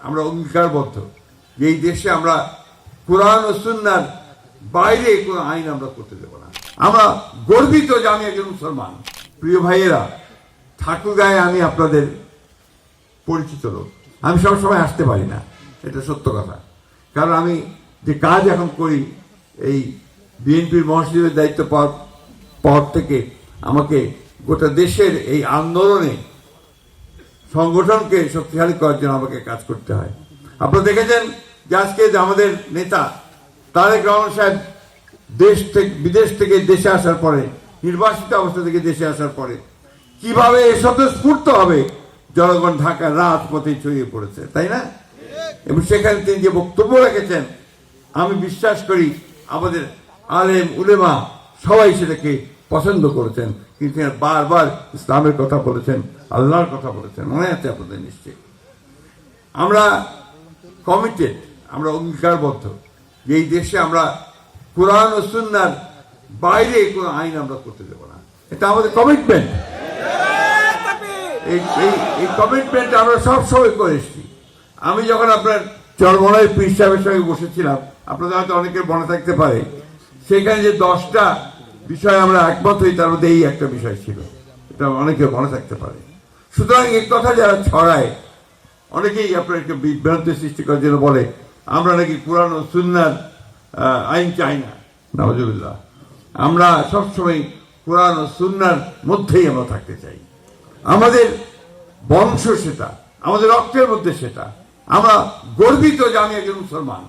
আমরা অঙ্গীকারবদ্ধ যে এই দেশে আমরা কুরআন ও সুন্নাহর বাইরে কোনো আইন আমরা করতে দেব না। আমরা গর্বিত যে আমি একজন মুসলমান। প্রিয় ভাইয়েরা, ঠাকুরগাঁয়ে আমি আপনাদের পরিচিত লোক। আমি সবসময় আসতে পারি না, এটা সত্য কথা। কারণ আমি যে কাজ এখন করি, এই বিএনপির মহাসচিবের দায়িত্ব পাওয়ার পর থেকে আমাকে গোটা দেশের এই আন্দোলনে সংগঠনকে শক্তিশালী করার জন্য আমাকে কাজ করতে হয়। আপনারা দেখেছেন যে আজকে যে আমাদের নেতা তারেক রহমান সাহেব বিদেশ থেকে দেশে আসার পরে, নির্বাসিত অবস্থা থেকে দেশে আসার পরে কিভাবে স্বতঃস্ফূর্ত হবে জনগণ ঢাকার রাজপথে ছড়িয়ে পড়েছে, তাই না? এবং সেখানে তিনি যে বক্তব্য রেখেছেন, আমি বিশ্বাস করি আমাদের আলেম উলেমা সবাই সেটাকে পছন্দ করেছেন। কিন্তু বারবার ইসলামের কথা বলেছেন, আল্লাহর কথা বলেছেন, মনে আছে আপনাদের নিশ্চয়ই। আমরা কমিটেড, আমরা অঙ্গীকারবদ্ধ যে এই দেশে আমরা কুরআন ও সুন্নাহর বাইরে কোনো আইন আমরা করতে দেব না। এটা আমাদের কমিটমেন্ট। এই কমিটমেন্ট আমরা সবসময় করে এসেছি। আমি যখন আপনার চরমনায় পীর সাহেবের সঙ্গে বসেছিলাম, আপনাদের হয়তো অনেকের মনে থাকতে পারে, সেখানে যে 10টা বিষয় আমরা একমত হই, তার মধ্যে এই একটা বিষয় ছিল, এটা অনেকে মনে থাকতে পারে। সুতরাং এই কথা যারা ছড়ায়, অনেকেই আপনার একটা বিভ্রান্তি সৃষ্টি করার জন্য বলে আমরা নাকি কুরআন ও সুন্নাহর আইন চাই না। নাউজুবিল্লাহ। আমরা সবসময় কুরআন ও সুন্নাহর মধ্যেই আমরা থাকতে চাই। আমাদের বংশ সেটা, আমাদের রক্তের মধ্যে সেটা। আমরা গর্বিত যে আমি একজন মুসলমান,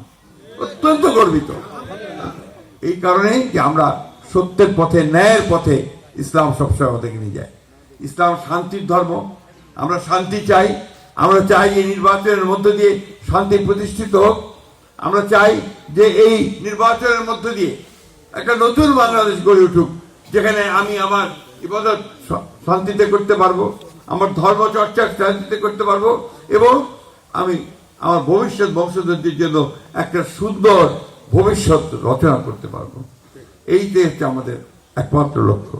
অত্যন্ত গর্বিত। এই কারণেই যে আমরা সত্যের পথে, ন্যায়ের পথে ইসলাম সবসময় আমাদেরকে নিয়ে যায়। ইসলাম শান্তির ধর্ম। আমরা শান্তি চাই। আমরা চাই এই নির্বাচনের মধ্য দিয়ে শান্তি প্রতিষ্ঠিত হোক। আমরা চাই যে এই নির্বাচনের মধ্য দিয়ে একটা নতুন বাংলাদেশ গড়ে উঠুক, যেখানে আমি আমার ইবাদত শান্তিতে করতে পারবো, আমার ধর্ম চর্চা শান্তিতে করতে পারবো, এবং আমি আমার ভবিষ্যৎ বংশধরদের জন্য একটা সুন্দর ভবিষ্যৎ রচনা করতে পারবো। এইটাই হচ্ছে আমাদের একমাত্র লক্ষ্য।